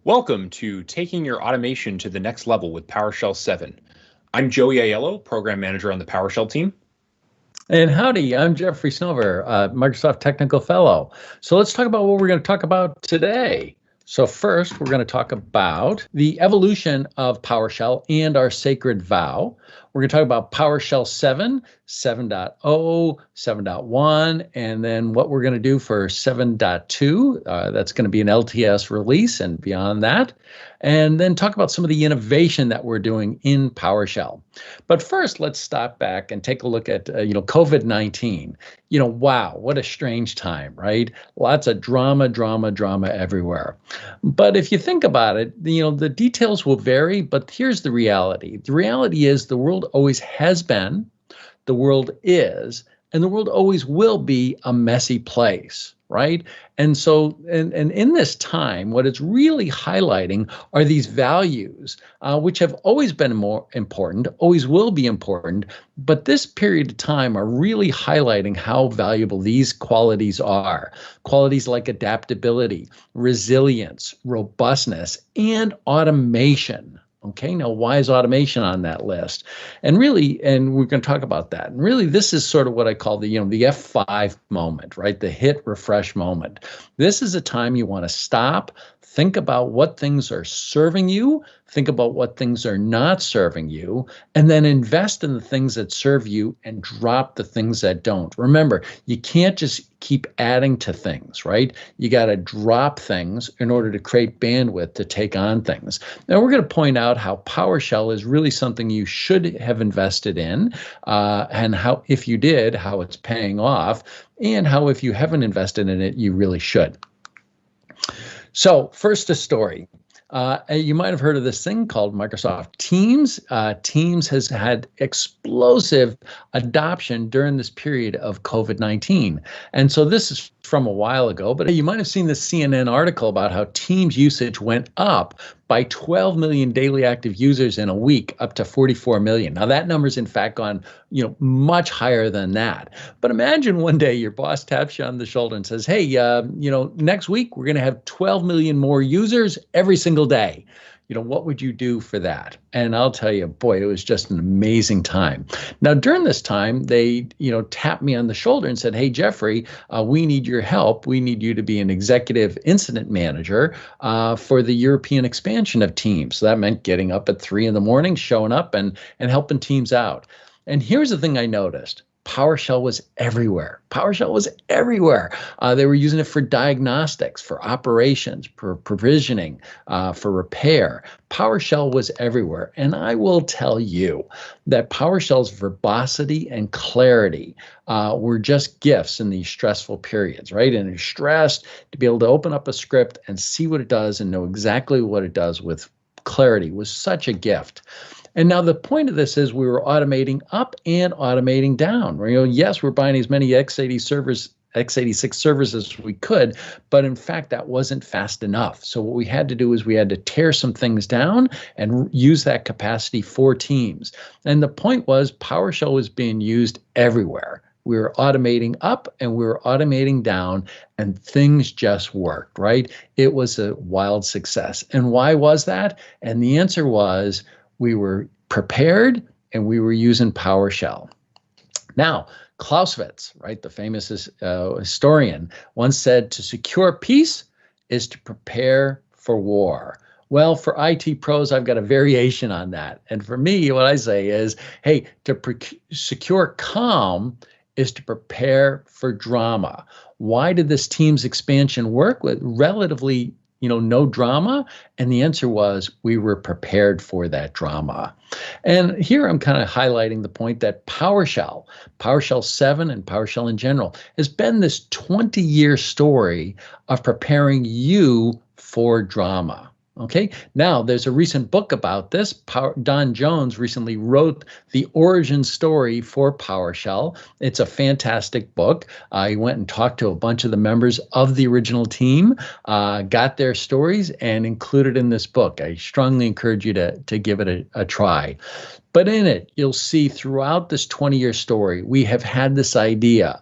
Welcome to Taking Your Automation to the Next Level with PowerShell 7. I'm Joey Aiello, Program Manager on the PowerShell team. And howdy, I'm Jeffrey Snover, Microsoft Technical Fellow. So let's talk about what we're going to talk about today. So first, we're going to talk about the evolution of PowerShell and our sacred vow. We're going to talk about PowerShell 7, 7.0, 7.1, and then what we're going to do for 7.2. That's going to be an LTS release and beyond that. And then talk about some of the innovation that we're doing in PowerShell. But first, let's stop back and take a look at COVID-19. Wow, what a strange time, right? Lots of drama everywhere. But if you think about it, the details will vary, but here's the reality. The reality is the world always has been, the world is, and the world always will be a messy place, right? And so, and in this time, what it's really highlighting are these values, which have always been more important, always will be important, but this period of time are really highlighting how valuable these qualities are. Qualities like adaptability, resilience, robustness, and automation. Okay, now why is automation on that list? And really, and we're going to talk about that. And really, this is sort of what I call the F5 moment, right? The hit refresh moment. This is a time you want to stop, think about what things are serving you, think about what things are not serving you, and then invest in the things that serve you and drop the things that don't. Remember, you can't just keep adding to things, right? You got to drop things in order to create bandwidth to take on things. Now, we're going to point out how PowerShell is really something you should have invested in, and how, if you did, how it's paying off, and how, if you haven't invested in it, you really should. So first, a story. You might have heard of this thing called Microsoft Teams. Teams has had explosive adoption during this period of COVID-19. And so this is from a while ago, but you might have seen this CNN article about how Teams usage went up by 12 million daily active users in a week, up to 44 million. Now that number's in fact gone, much higher than that. But imagine one day your boss taps you on the shoulder and says, hey, next week we're going to have 12 million more users every single day. What would you do for that? And I'll tell you, boy, it was just an amazing time. Now, during this time, they, tapped me on the shoulder and said, hey, Jeffrey, we need your help. We need you to be an executive incident manager for the European expansion of Teams. So that meant getting up at 3 a.m, showing up and helping teams out. And here's the thing I noticed. PowerShell was everywhere. PowerShell was everywhere. They were using it for diagnostics, for operations, for provisioning, for repair. PowerShell was everywhere. And I will tell you that PowerShell's verbosity and clarity were just gifts in these stressful periods, right? And you're stressed to be able to open up a script and see what it does and know exactly what it does with clarity was such a gift. And now the point of this is we were automating up and automating down. Yes, we're buying as many x86 servers as we could, but in fact, that wasn't fast enough. So what we had to do is we had to tear some things down and use that capacity for Teams. And the point was PowerShell was being used everywhere. We were automating up and we were automating down, and things just worked, right? It was a wild success. And why was that? And the answer was, we were prepared and we were using PowerShell. Now, Clausewitz, right, the famous historian, once said, to secure peace is to prepare for war. Well, for IT pros, I've got a variation on that. And for me, what I say is, hey, to secure calm is to prepare for drama. Why did this Teams expansion work with relatively no drama? And the answer was we were prepared for that drama. And here I'm kind of highlighting the point that PowerShell 7 and PowerShell in general has been this 20-year story of preparing you for drama. Okay, now there's a recent book about this. Don Jones recently wrote the origin story for PowerShell. It's a fantastic book. He went and talked to a bunch of the members of the original team, got their stories, and included in this book. I strongly encourage you to give it a try. But in it, you'll see throughout this 20-year story, we have had this idea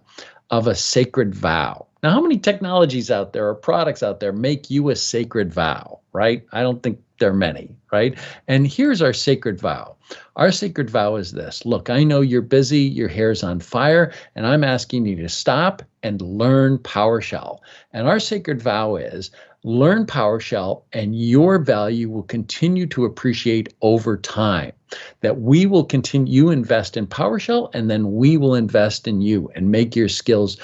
of a sacred vow. Now, how many technologies out there or products out there make you a sacred vow? right? I don't think there are many, right? And here's our sacred vow. Our sacred vow is this. Look, I know you're busy, your hair's on fire, and I'm asking you to stop and learn PowerShell. And our sacred vow is learn PowerShell and your value will continue to appreciate over time. That we will continue, you invest in PowerShell and then we will invest in you and make your skills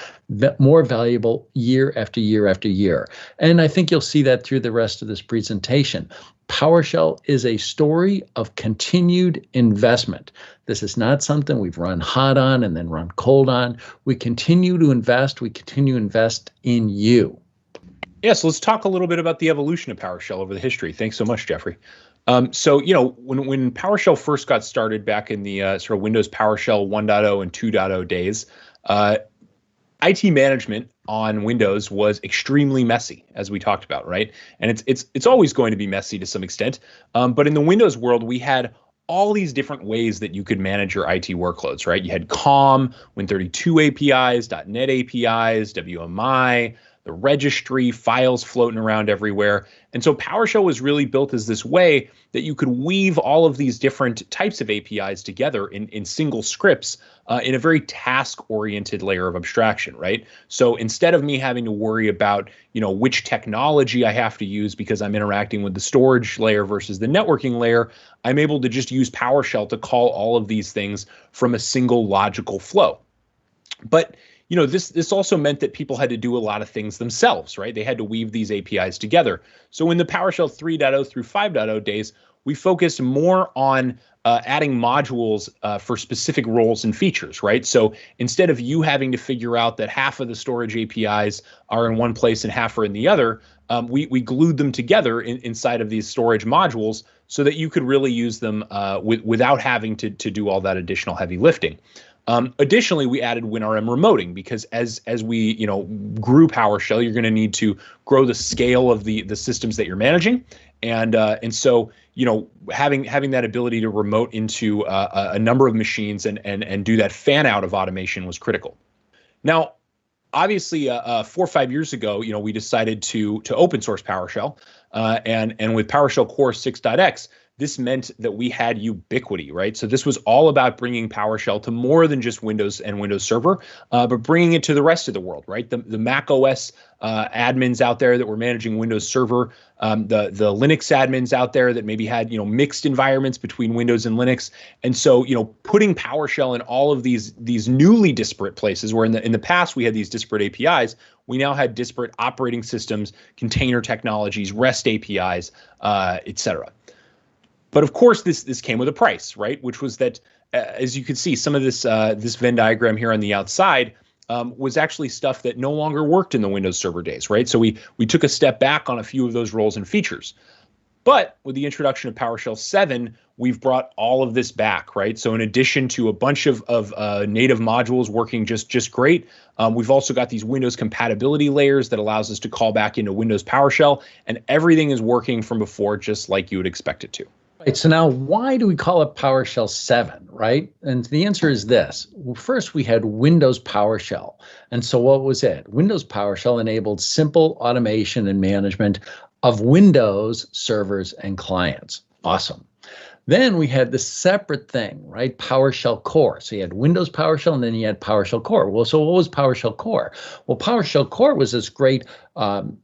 more valuable year after year after year. And I think you'll see that through the rest of this presentation. PowerShell is a story of continued investment. This is not something we've run hot on and then run cold on. We continue to invest. We continue to invest in you. Yeah, so let's talk a little bit about the evolution of PowerShell over the history. Thanks so much, Jeffrey. So, when PowerShell first got started back in the sort of Windows PowerShell 1.0 and 2.0 days, IT management on Windows was extremely messy, as we talked about, right? And it's always going to be messy to some extent. But in the Windows world, we had all these different ways that you could manage your IT workloads, right? You had COM, Win32 APIs, .NET APIs, WMI, the registry, files floating around everywhere. And so PowerShell was really built as this way that you could weave all of these different types of APIs together in single scripts in a very task-oriented layer of abstraction, right? So instead of me having to worry about, which technology I have to use because I'm interacting with the storage layer versus the networking layer, I'm able to just use PowerShell to call all of these things from a single logical flow. But this also meant that people had to do a lot of things themselves, right? They had to weave these APIs together. So in the PowerShell 3.0 through 5.0 days, we focused more on adding modules for specific roles and features, right? So instead of you having to figure out that half of the storage APIs are in one place and half are in the other, we glued them together inside of these storage modules so that you could really use them without having to do all that additional heavy lifting. Additionally, we added WinRM remoting because as we grew PowerShell, you're going to need to grow the scale of the systems that you're managing, and so having that ability to remote into a number of machines and do that fan out of automation was critical. Now, obviously, 4 or 5 years ago, we decided to open source PowerShell, and with PowerShell Core 6.x. This meant that we had ubiquity, right? So this was all about bringing PowerShell to more than just Windows and Windows Server, but bringing it to the rest of the world, right? The macOS admins out there that were managing Windows Server, the Linux admins out there that maybe had mixed environments between Windows and Linux, and so putting PowerShell in all of these newly disparate places, where in the past we had these disparate APIs, we now had disparate operating systems, container technologies, REST APIs, etc. But of course, this came with a price, right? Which was that, as you can see, some of this Venn diagram here on the outside was actually stuff that no longer worked in the Windows Server days, right? So we took a step back on a few of those roles and features. But with the introduction of PowerShell 7, we've brought all of this back, right? So in addition to a bunch of native modules working just great, we've also got these Windows compatibility layers that allows us to call back into Windows PowerShell, and everything is working from before just like you would expect it to. Right, so now why do we call it PowerShell 7, right? And the answer is this. Well, first, we had Windows PowerShell. And so what was it? Windows PowerShell enabled simple automation and management of Windows servers and clients. Awesome. Then we had this separate thing, right? PowerShell Core. So you had Windows PowerShell and then you had PowerShell Core. Well, so what was PowerShell Core? Well, PowerShell Core was this great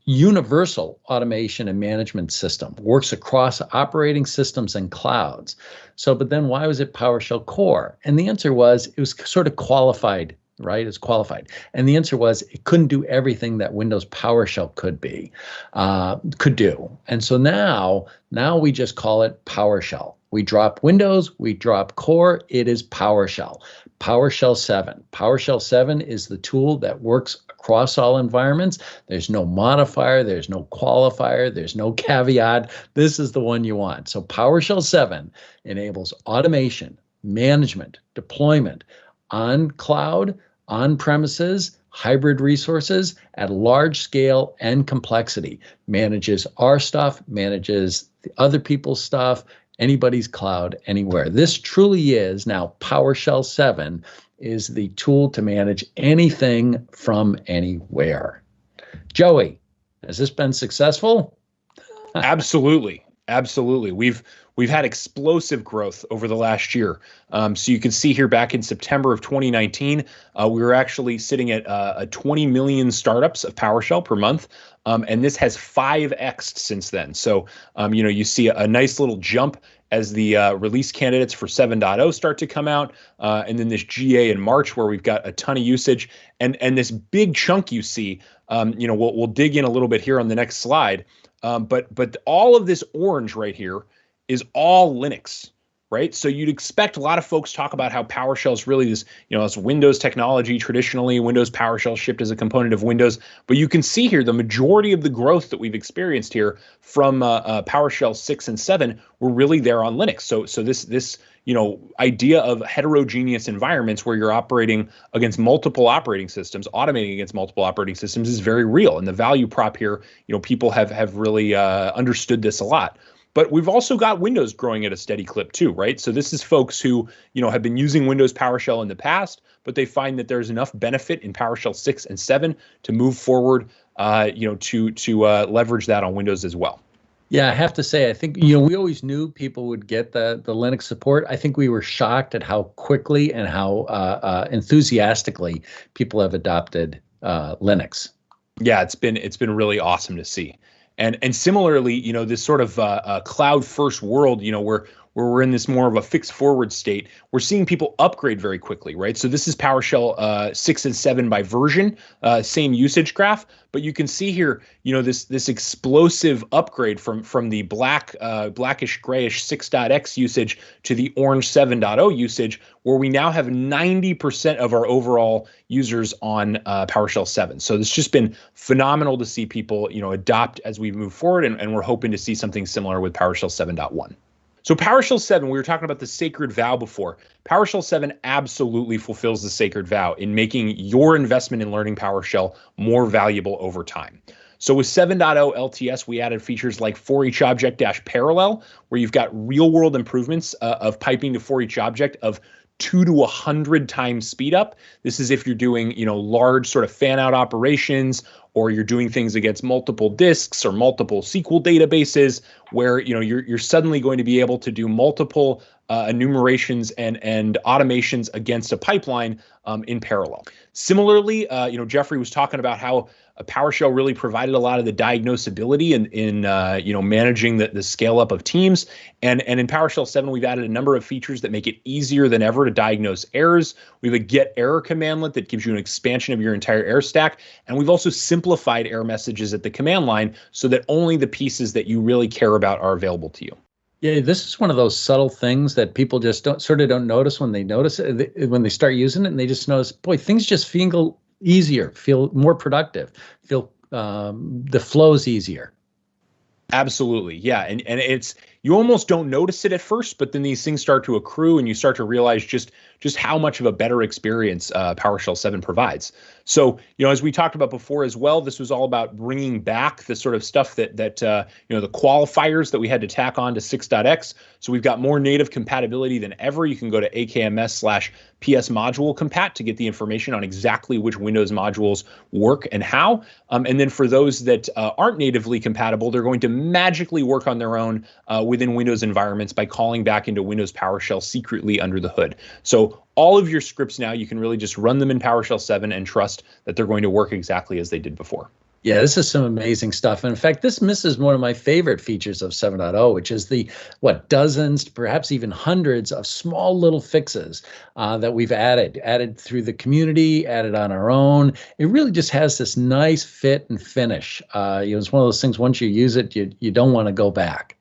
universal automation and management system, works across operating systems and clouds. So, but then why was it PowerShell Core? And the answer was it was sort of qualified, right? It's qualified. And the answer was it couldn't do everything that Windows PowerShell could do. And so now we just call it PowerShell. We drop Windows, we drop Core, it is PowerShell. PowerShell 7. PowerShell 7 is the tool that works across all environments. There's no modifier, there's no qualifier, there's no caveat. This is the one you want. So PowerShell 7 enables automation, management, deployment on cloud, on premises, hybrid resources at large scale and complexity, manages our stuff, manages the other people's stuff, anybody's cloud, anywhere. This truly is now PowerShell 7 is the tool to manage anything from anywhere. Joey, has this been successful? Absolutely. Absolutely. We've had explosive growth over the last year. So you can see here back in September of 2019, we were actually sitting at 20 million startups of PowerShell per month. And this has 5x'd since then. So, you see a nice little jump as the release candidates for 7.0 start to come out. And then this GA in March where we've got a ton of usage. And this big chunk you see, we'll dig in a little bit here on the next slide. But all of this orange right here is all Linux, right? So you'd expect a lot of folks talk about how PowerShell is really this, this Windows technology. Traditionally, Windows PowerShell shipped as a component of Windows. But you can see here the majority of the growth that we've experienced here from PowerShell 6 and 7 were really there on Linux. So this idea of heterogeneous environments where you're operating against multiple operating systems, automating against multiple operating systems is very real. And the value prop here, people have really understood this a lot. But we've also got Windows growing at a steady clip too, right? So this is folks who, have been using Windows PowerShell in the past, but they find that there's enough benefit in PowerShell 6 and 7 to move forward, to leverage that on Windows as well. Yeah, I have to say, I think, we always knew people would get the Linux support. I think we were shocked at how quickly and how enthusiastically people have adopted Linux. Yeah, it's been really awesome to see. And similarly, this sort of cloud first world, where we're in this more of a fixed forward state, we're seeing people upgrade very quickly, right? So this is PowerShell 6 and 7 by version, same usage graph, but you can see here, this explosive upgrade from the blackish grayish 6.x usage to the orange 7.0 usage, where we now have 90% of our overall users on PowerShell 7. So it's just been phenomenal to see people, adopt as we move forward, and we're hoping to see something similar with PowerShell 7.1. So PowerShell 7, we were talking about the sacred vow before. PowerShell 7 absolutely fulfills the sacred vow in making your investment in learning PowerShell more valuable over time. So with 7.0 LTS, we added features like for each object -parallel, where you've got real world improvements of piping to for each object of 2 to 100 times speed up. This is if you're doing, large sort of fan out operations, or you're doing things against multiple disks or multiple SQL databases, where you're suddenly going to be able to do multiple enumerations and automations against a pipeline in parallel. Similarly, Jeffrey was talking about how PowerShell really provided a lot of the diagnosability in managing the scale up of teams. And in PowerShell 7, we've added a number of features that make it easier than ever to diagnose errors. We have a get error commandlet that gives you an expansion of your entire error stack. And we've also simplified error messages at the command line so that only the pieces that you really care about are available to you. Yeah, this is one of those subtle things that people just don't notice when they notice it, when they start using it, and they just notice, boy, things just feel easier, feel more productive, feel the flow's easier. Absolutely. Yeah. And it's, you almost don't notice it at first, but then these things start to accrue and you start to realize just how much of a better experience PowerShell 7 provides. So, as we talked about before as well, this was all about bringing back the sort of stuff that the qualifiers that we had to tack on to 6.x. So we've got more native compatibility than ever. You can go to AKMS/PS module compat to get the information on exactly which Windows modules work and how. And then for those that aren't natively compatible, they're going to magically work on their own within Windows environments by calling back into Windows PowerShell secretly under the hood. So all of your scripts now, you can really just run them in PowerShell 7 and trust that they're going to work exactly as they did before. Yeah, this is some amazing stuff. And in fact, this misses one of my favorite features of 7.0, which is the, dozens, perhaps even hundreds of small little fixes that we've added through the community, added on our own. It really just has this nice fit and finish. It's one of those things, once you use it, you don't want to go back.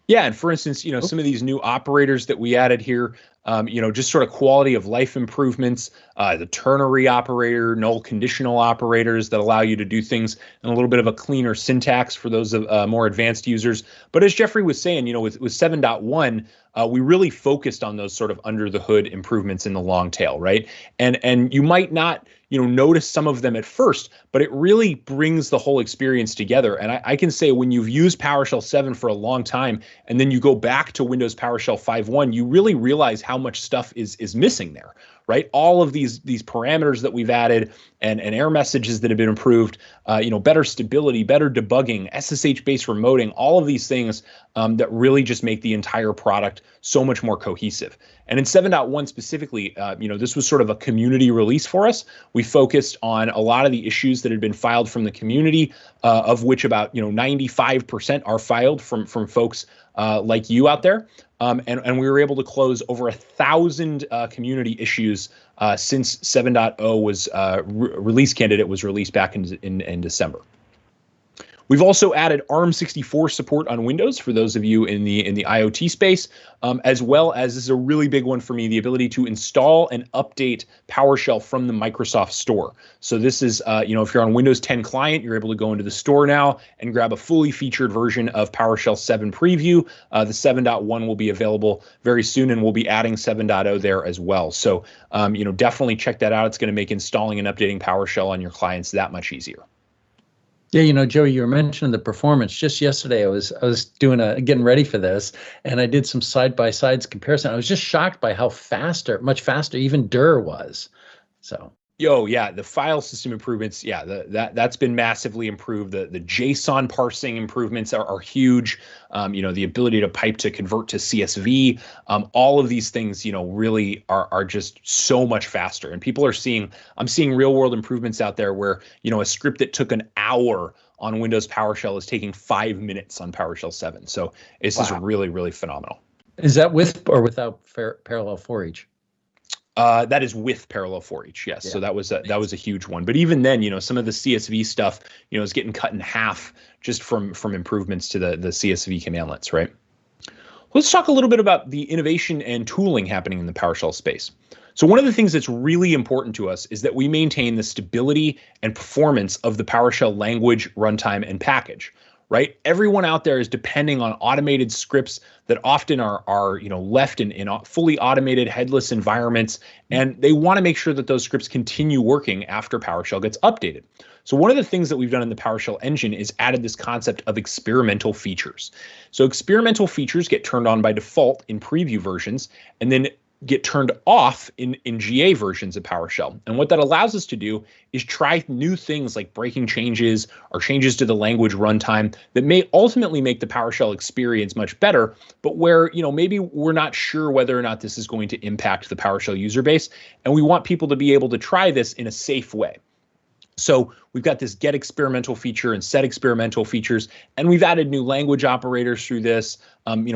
Yeah, and for instance, some of these new operators that we added here, just sort of quality of life improvements, the ternary operator, null conditional operators that allow you to do things in a little bit of a cleaner syntax for those more advanced users. But as Jeffrey was saying, with 7.1, we really focused on those sort of under the hood improvements in the long tail, right? And you might not notice some of them at first, but it really brings the whole experience together. And I can say when you've used PowerShell 7 for a long time, and then you go back to Windows PowerShell 5.1, you really realize how how much stuff is missing there, right? All of these parameters that we've added and error messages that have been improved, better stability, better debugging, SSH-based remoting, all of these things that really just make the entire product so much more cohesive. And in 7.1 specifically, this was sort of a community release for us. We focused on a lot of the issues that had been filed from the community, of which about 95% are filed from folks like you out there. And we were able to close over 1,000 community issues since 7.0 was release candidate was released back in December. We've also added ARM64 support on Windows for those of you in the IoT space, as well as, this is a really big one for me, the ability to install and update PowerShell from the Microsoft Store. So this is, if you're on Windows 10 client, you're able to go into the store now and grab a fully featured version of PowerShell 7 Preview. The 7.1 will be available very soon, and we'll be adding 7.0 there as well. So, definitely check that out. It's going to make installing and updating PowerShell on your clients that much easier. Yeah, Joey, you were mentioning the performance. Just yesterday, I was getting ready for this, and I did some side-by-sides comparison. I was just shocked by how much faster even dir was. So. Yeah, the file system improvements, that's been massively improved. The JSON parsing improvements are huge. The ability to pipe to convert to CSV, all of these things, really are just so much faster. And I'm seeing real world improvements out there where, a script that took an hour on Windows PowerShell is taking 5 minutes on PowerShell 7. So it's just really, really phenomenal. Is that with or without parallel for each? That is with parallel for each, yes. Yeah. So that was a huge one. But even then, some of the CSV stuff, is getting cut in half just from improvements to the CSV commandlets, right? Let's talk a little bit about the innovation and tooling happening in the PowerShell space. So one of the things that's really important to us is that we maintain the stability and performance of the PowerShell language, runtime, and package. Right? Everyone out there is depending on automated scripts that often are left in fully automated headless environments, and they want to make sure that those scripts continue working after PowerShell gets updated. So one of the things that we've done in the PowerShell engine is added this concept of experimental features. So experimental features get turned on by default in preview versions, and then get turned off in GA versions of PowerShell. And what that allows us to do is try new things like breaking changes or changes to the language runtime that may ultimately make the PowerShell experience much better, but where, maybe we're not sure whether or not this is going to impact the PowerShell user base. And we want people to be able to try this in a safe way. So we've got this get experimental feature and set experimental features, and we've added new language operators through this,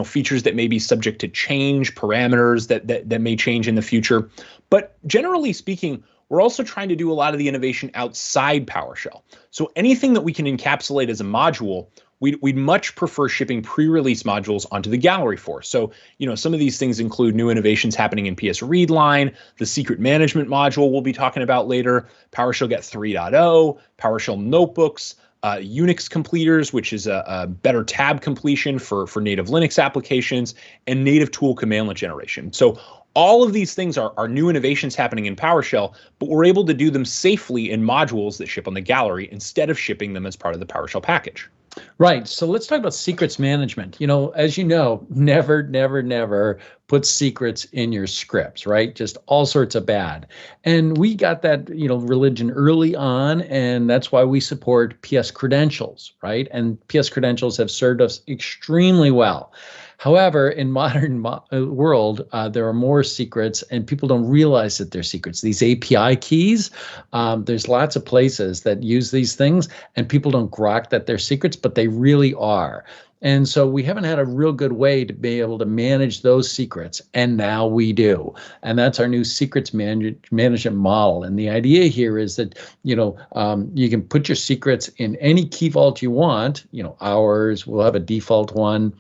features that may be subject to change, parameters that may change in the future. But generally speaking, we're also trying to do a lot of the innovation outside PowerShell. So anything that we can encapsulate as a module, we'd much prefer shipping pre-release modules onto the gallery for. So, some of these things include new innovations happening in PS Readline, the secret management module we'll be talking about later, PowerShellGet 3.0, PowerShell notebooks, Unix completers, which is a better tab completion for native Linux applications, and native tool commandlet generation. So all of these things are new innovations happening in PowerShell, but we're able to do them safely in modules that ship on the gallery instead of shipping them as part of the PowerShell package. Right. So let's talk about secrets management. As you know, never put secrets in your scripts, right? Just all sorts of bad. And we got that, religion early on, and that's why we support PS credentials, right? And PS credentials have served us extremely well. However, in modern world, there are more secrets, and people don't realize that they're secrets. These API keys, there's lots of places that use these things, and people don't grok that they're secrets, but they really are. And so we haven't had a real good way to be able to manage those secrets, and now we do. And that's our new secrets management model. And the idea here is that, you can put your secrets in any key vault you want. Ours, we'll have a default one,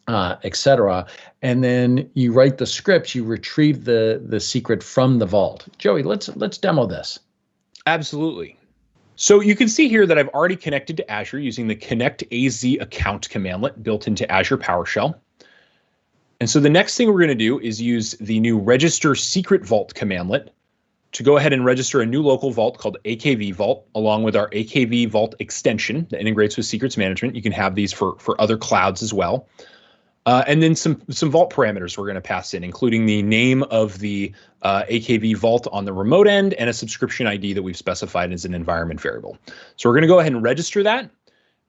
etc. And then you write the scripts, you retrieve the secret from the vault. Joey, let's demo this. Absolutely. So you can see here that I've already connected to Azure using the connect AZ account commandlet built into Azure PowerShell. And so the next thing we're going to do is use the new register secret vault commandlet to go ahead and register a new local vault called AKV Vault, along with our AKV Vault extension that integrates with secrets management. You can have these for other clouds as well. And then some vault parameters we're going to pass in, including the name of the AKV vault on the remote end and a subscription ID that we've specified as an environment variable. So we're going to go ahead and register that.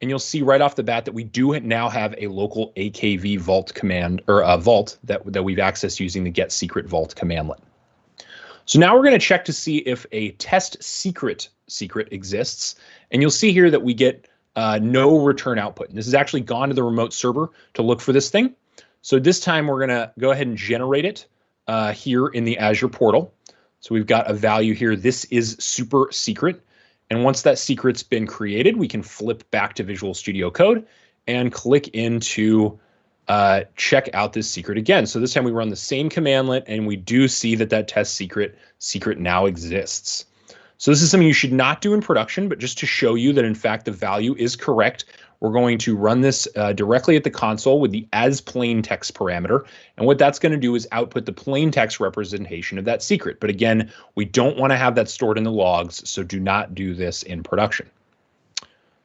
And you'll see right off the bat that we do now have a local AKV vault command, or a vault that we've accessed using the get secret vault commandlet. So now we're going to check to see if a test secret exists. And you'll see here that we get no return output. And this has actually gone to the remote server to look for this thing. So this time we're going to go ahead and generate it here in the Azure portal. So we've got a value here. This is super secret. And once that secret's been created, we can flip back to Visual Studio Code and click into check out this secret again. So this time we run the same commandlet and we do see that test secret now exists. So this is something you should not do in production, but just to show you that in fact the value is correct, we're going to run this directly at the console with the as plain text parameter. And what that's going to do is output the plain text representation of that secret. But again, we don't want to have that stored in the logs, so do not do this in production.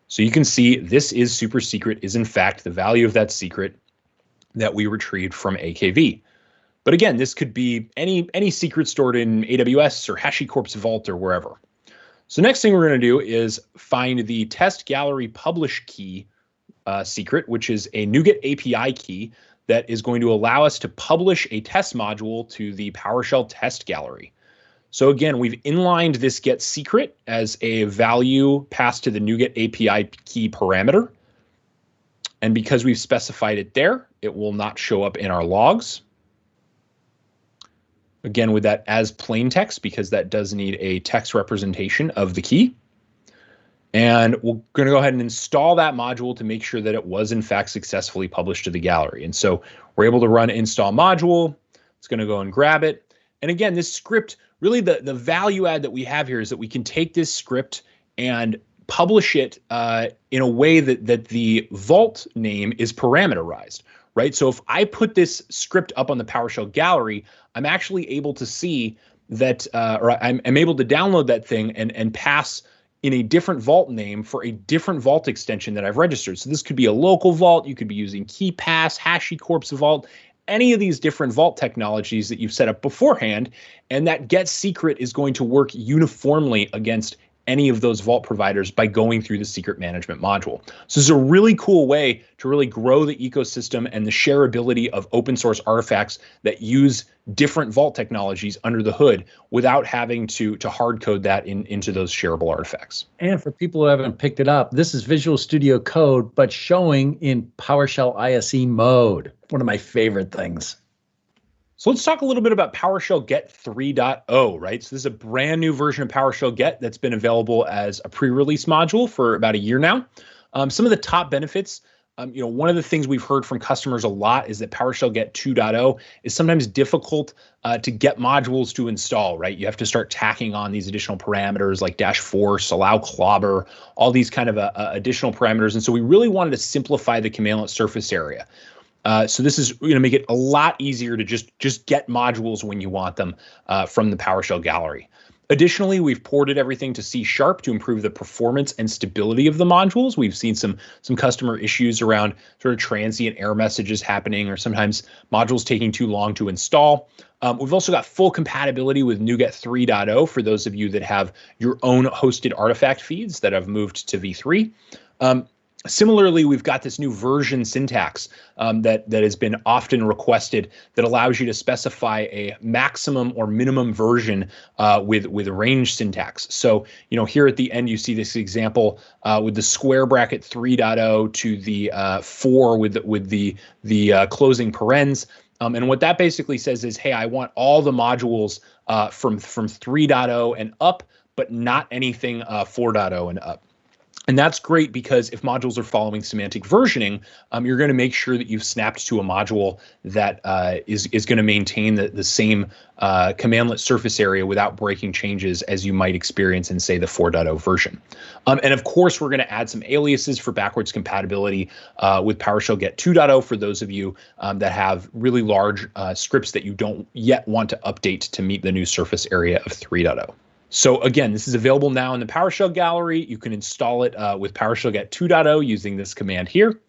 So you can see this is super secret is in fact the value of that secret that we retrieved from AKV. But again, this could be any secret stored in AWS or HashiCorp's vault or wherever. So next thing we're going to do is find the test gallery publish key secret, which is a NuGet API key that is going to allow us to publish a test module to the PowerShell test gallery. So again, we've inlined this get secret as a value passed to the NuGet API key parameter. And because we've specified it there, it will not show up in our logs. Again, with that as plain text, because that does need a text representation of the key. And we're going to go ahead and install that module to make sure that it was in fact successfully published to the gallery. And so we're able to run install module. It's going to go and grab it. And again, this script, really the value add that we have here is that we can take this script and publish it in a way that the vault name is parameterized, right? So if I put this script up on the PowerShell gallery, I'm actually able to see that, or I'm able to download that thing and pass in a different vault name for a different vault extension that I've registered. So this could be a local vault. You could be using KeyPass, HashiCorp's vault, any of these different vault technologies that you've set up beforehand. And that get secret is going to work uniformly against any of those vault providers by going through the secret management module. So this is a really cool way to really grow the ecosystem and the shareability of open source artifacts that use different vault technologies under the hood without having to hard code that into those shareable artifacts. And for people who haven't picked it up, this is Visual Studio Code, but showing in PowerShell ISE mode. One of my favorite things. So let's talk a little bit about PowerShellGet 3.0, right? So this is a brand new version of PowerShellGet that's been available as a pre-release module for about a year now. Some of the top benefits, one of the things we've heard from customers a lot is that PowerShellGet 2.0 is sometimes difficult to get modules to install, right? You have to start tacking on these additional parameters like dash force, allow clobber, all these kind of additional parameters. And so we really wanted to simplify the commandlet surface area. So this is going to make it a lot easier to just get modules when you want them from the PowerShell gallery. Additionally, we've ported everything to C# to improve the performance and stability of the modules. We've seen some customer issues around sort of transient error messages happening or sometimes modules taking too long to install. We've also got full compatibility with NuGet 3.0 for those of you that have your own hosted artifact feeds that have moved to v3. Similarly, we've got this new version syntax that has been often requested that allows you to specify a maximum or minimum version with range syntax. So, here at the end, you see this example with the square bracket 3.0 to the 4 with the closing parens. And what that basically says is, hey, I want all the modules from 3.0 and up, but not anything 4.0 and up. And that's great because if modules are following semantic versioning, you're going to make sure that you've snapped to a module that is going to maintain the same commandlet surface area without breaking changes as you might experience in, say, the 4.0 version. And of course, we're going to add some aliases for backwards compatibility with PowerShellGet 2.0 for those of you that have really large scripts that you don't yet want to update to meet the new surface area of 3.0. So again, this is available now in the PowerShell gallery. You can install it with PowerShellGet 2.0 using this command here.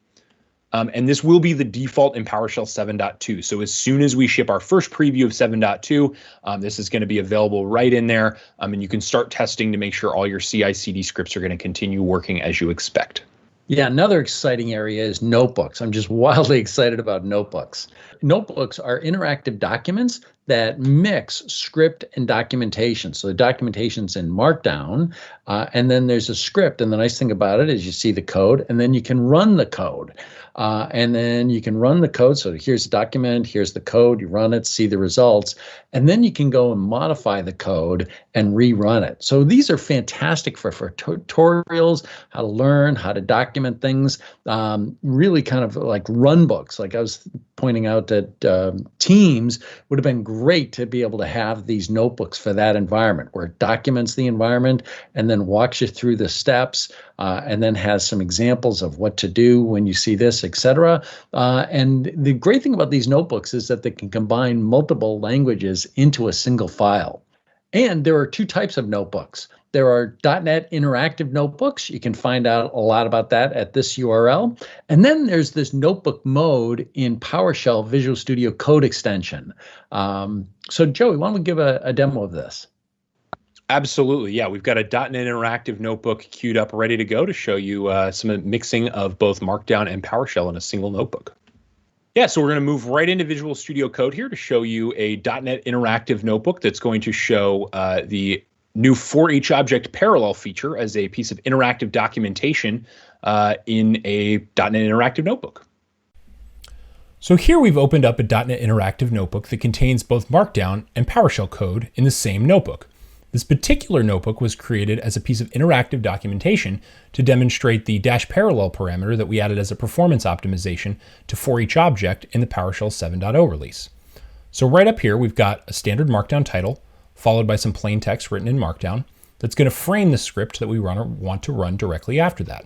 And this will be the default in PowerShell 7.2. So as soon as we ship our first preview of 7.2, this is going to be available right in there. And you can start testing to make sure all your CI/CD scripts are going to continue working as you expect. Yeah, another exciting area is notebooks. I'm just wildly excited about notebooks. Notebooks are interactive documents that mix script and documentation. So the documentation's in Markdown, and then there's a script. And the nice thing about it is you see the code, and then you can run the code. And then you can run the code. So here's the document, here's the code, you run it, see the results, and then you can go and modify the code and rerun it. So these are fantastic for tutorials, how to learn, how to document things, really kind of like run books. Like I was pointing out that Teams would have been great to be able to have these notebooks for that environment where it documents the environment and then walks you through the steps and then has some examples of what to do when you see this, etc. And the great thing about these notebooks is that they can combine multiple languages into a single file. And there are two types of notebooks. There are .NET Interactive notebooks. You can find out a lot about that at this URL. And then there's this notebook mode in PowerShell Visual Studio Code extension. So Joey, why don't we give a demo of this? Absolutely. Yeah, we've got a .NET Interactive notebook queued up, ready to go to show you some mixing of both Markdown and PowerShell in a single notebook. Yeah, so we're going to move right into Visual Studio Code here to show you a .NET Interactive notebook that's going to show the new for each object parallel feature as a piece of interactive documentation in a .NET Interactive notebook. So here we've opened up a .NET Interactive notebook that contains both Markdown and PowerShell code in the same notebook. This particular notebook was created as a piece of interactive documentation to demonstrate the -parallel parameter that we added as a performance optimization to for each object in the PowerShell 7.0 release. So right up here, we've got a standard Markdown title, followed by some plain text written in Markdown that's going to frame the script that we want to run directly after that.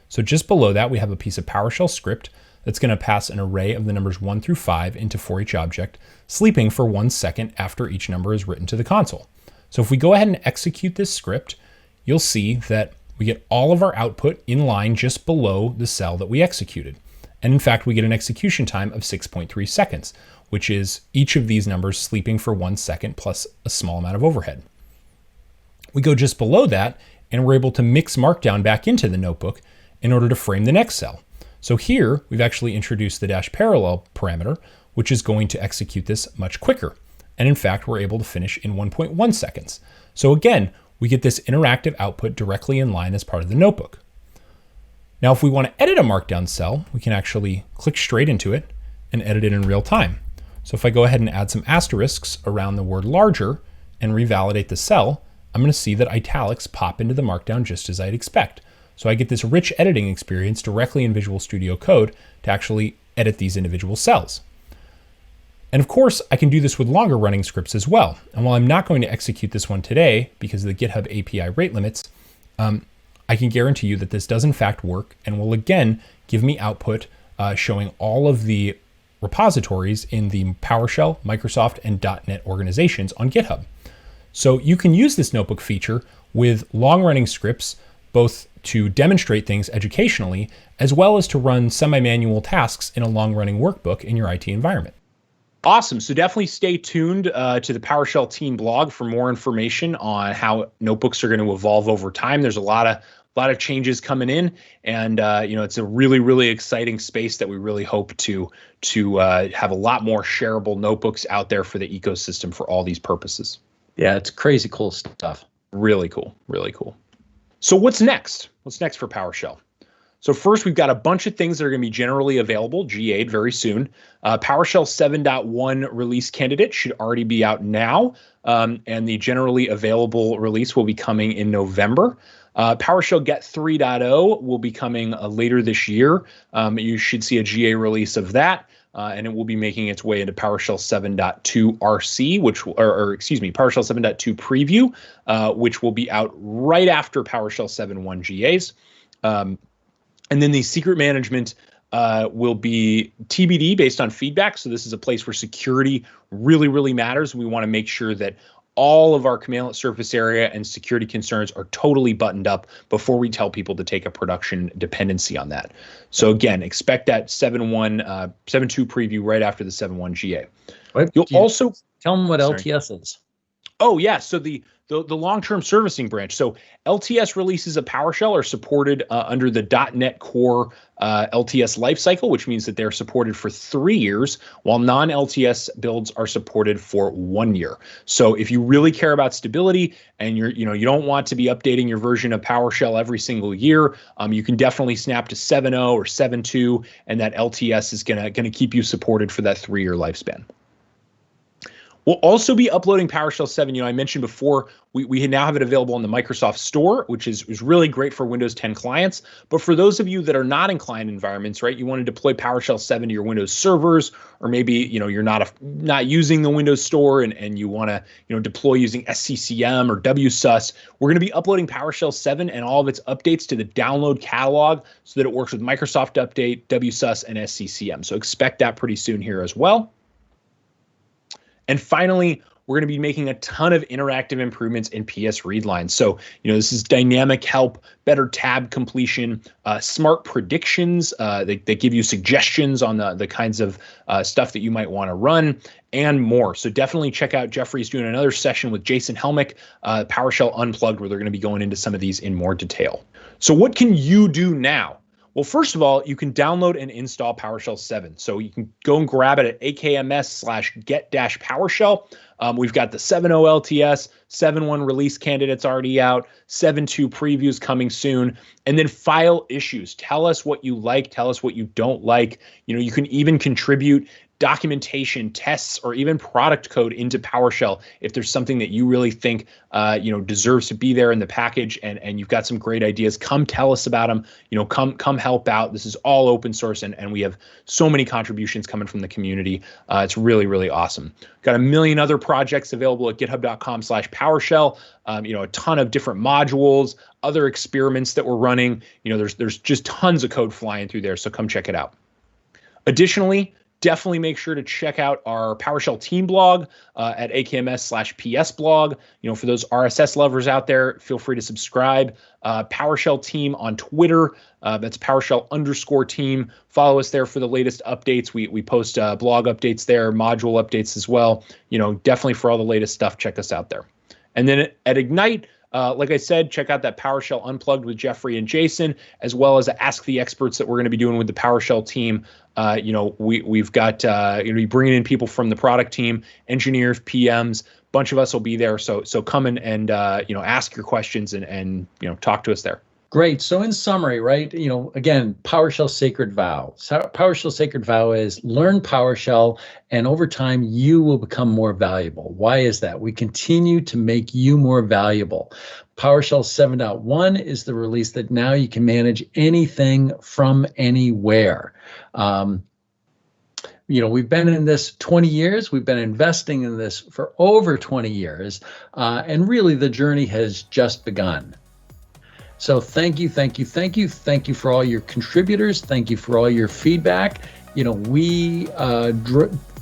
So just below that, we have a piece of PowerShell script that's going to pass an array of the numbers 1 through 5 into for each object, sleeping for 1 second after each number is written to the console. So if we go ahead and execute this script, you'll see that we get all of our output in line just below the cell that we executed. And in fact, we get an execution time of 6.3 seconds, which is each of these numbers sleeping for 1 second plus a small amount of overhead. We go just below that, and we're able to mix Markdown back into the notebook in order to frame the next cell. So here, we've actually introduced the -parallel parameter, which is going to execute this much quicker. And in fact, we're able to finish in 1.1 seconds. So again, we get this interactive output directly in line as part of the notebook. Now, if we want to edit a Markdown cell, we can actually click straight into it and edit it in real time. So if I go ahead and add some asterisks around the word larger and revalidate the cell, I'm going to see that italics pop into the Markdown just as I'd expect. So I get this rich editing experience directly in Visual Studio Code to actually edit these individual cells. And of course, I can do this with longer running scripts as well. And while I'm not going to execute this one today because of the GitHub API rate limits, I can guarantee you that this does in fact work and will again give me output showing all of the repositories in the PowerShell, Microsoft, and .NET organizations on GitHub. So you can use this notebook feature with long-running scripts, both to demonstrate things educationally, as well as to run semi-manual tasks in a long-running workbook in your IT environment. Awesome. So definitely stay tuned to the PowerShell team blog for more information on how notebooks are going to evolve over time. There's a lot of changes coming in, and it's a really, really exciting space that we really hope to have a lot more shareable notebooks out there for the ecosystem for all these purposes. Yeah, it's crazy cool stuff. Really cool. Really cool. So what's next? What's next for PowerShell? So first, we've got a bunch of things that are going to be generally available, GA'd very soon. PowerShell 7.1 release candidate should already be out now, and the generally available release will be coming in November. PowerShellGet 3.0 will be coming later this year. You should see a GA release of that, and it will be making its way into PowerShell 7.2 RC, PowerShell 7.2 preview, which will be out right after PowerShell 7.1 GAs. And then the secret management will be TBD based on feedback. So this is a place where security really, really matters. We want to make sure that all of our commandlet surface area and security concerns are totally buttoned up before we tell people to take a production dependency on that. So again, expect that 7.2 preview right after the 7.1 GA. You'll also tell them what LTS is. Oh yeah, so the long-term servicing branch. So LTS releases of PowerShell are supported under the .NET Core LTS lifecycle, which means that they're supported for 3 years, while non-LTS builds are supported for 1 year. So if you really care about stability and you don't want to be updating your version of PowerShell every single year, you can definitely snap to 7.0 or 7.2, and that LTS is gonna keep you supported for that 3-year lifespan. We'll also be uploading PowerShell 7. I mentioned before, we now have it available on the Microsoft Store, which is really great for Windows 10 clients. But for those of you that are not in client environments, right, you want to deploy PowerShell 7 to your Windows servers, or maybe you're not using the Windows Store and you want to deploy using SCCM or WSUS. We're going to be uploading PowerShell 7 and all of its updates to the download catalog so that it works with Microsoft Update, WSUS, and SCCM. So expect that pretty soon here as well. And finally, we're going to be making a ton of interactive improvements in PS readlines. So, this is dynamic help, better tab completion, smart predictions that give you suggestions on the kinds of stuff that you might want to run, and more. So definitely check out Jeffrey's doing another session with Jason Helmick, PowerShell Unplugged, where they're going to be going into some of these in more detail. So what can you do now? Well, first of all, you can download and install PowerShell 7. So you can go and grab it at akms/get-PowerShell. We've got the 7.0 LTS, 7.1 release candidates already out, 7.2 previews coming soon, and then file issues. Tell us what you like, tell us what you don't like. You can even contribute documentation, tests, or even product code into PowerShell if there's something that you really think deserves to be there in the package, and you've got some great ideas. Come tell us about them. Come help out. This is all open source, and we have so many contributions coming from the community. It's really, really awesome. Got a million other projects available at github.com/PowerShell. A ton of different modules, other experiments that we're running. There's just tons of code flying through there, so come check it out. Additionally, definitely make sure to check out our PowerShell team blog at akms/PS blog. For those RSS lovers out there, feel free to subscribe. PowerShell team on Twitter, that's PowerShell_team. Follow us there for the latest updates. We post blog updates there, module updates as well. Definitely for all the latest stuff, check us out there. And then at Ignite, like I said, check out that PowerShell Unplugged with Jeffrey and Jason, as well as Ask the Experts that we're going to be doing with the PowerShell team. We've got be bringing in people from the product team, engineers, PMs. Bunch of us will be there. So come in and ask your questions and talk to us there. Great. So in summary, right, again, PowerShell Sacred Vow. PowerShell Sacred Vow is learn PowerShell, and over time, you will become more valuable. Why is that? We continue to make you more valuable. PowerShell 7.1 is the release that now you can manage anything from anywhere. We've been in this 20 years. We've been investing in this for over 20 years, and really the journey has just begun. So thank you for all your contributors. Thank you for all your feedback. We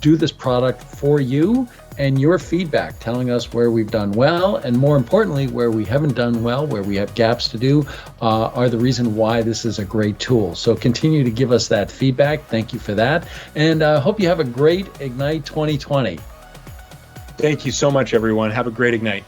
do this product for you and your feedback, telling us where we've done well, and more importantly, where we haven't done well, where we have gaps to do, are the reason why this is a great tool. So continue to give us that feedback. Thank you for that. And I hope you have a great Ignite 2020. Thank you so much, everyone. Have a great Ignite.